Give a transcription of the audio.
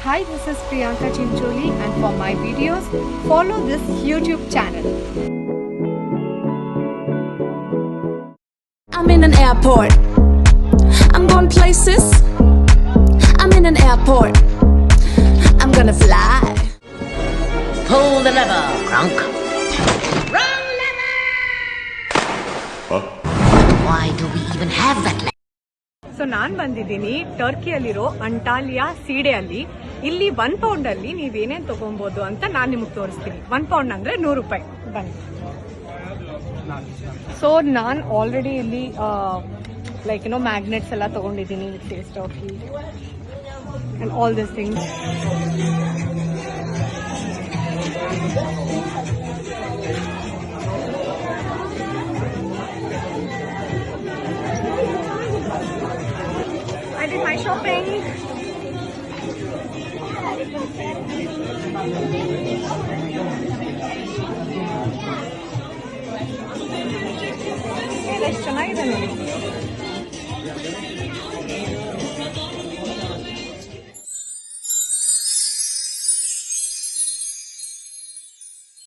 Hi, this is Priyanka Chincholi, and for my videos, follow this YouTube channel. I'm in an airport. I'm going places. I'm in an airport. I'm gonna fly. Pull the lever, Kronk. Wrong lever! Why do we even have that lever? So ನಾನು ಬಂದಿದ್ದೀನಿ ಟರ್ಕಿಯಲ್ಲಿರೋ ಅಂಟಾಲಿಯಾ ಸೀಡೆಯಲ್ಲಿ. ಇಲ್ಲಿ 1 pound ಅಲ್ಲಿ ನೀವೇನೇನು ತಗೊಬಹುದು ಅಂತ ನಾನು ನಿಮಗೆ ತೋರಿಸ್ತೀನಿ. 1 pound ಅಂದ್ರೆ 100 ರೂಪಾಯಿ. ಬನ್ನಿ. ಸೊ ನಾನು ಆಲ್ರೆಡಿ ಇಲ್ಲಿ ಮ್ಯಾಗ್ನೆಟ್ಸ್ ಎಲ್ಲ ತಗೊಂಡಿದ್ದೀನಿ, taste of and all this things. I did my shopping. ಎಷ್ಟು ಚೆನ್ನಾಗಿದೆ ನೋಡಿ.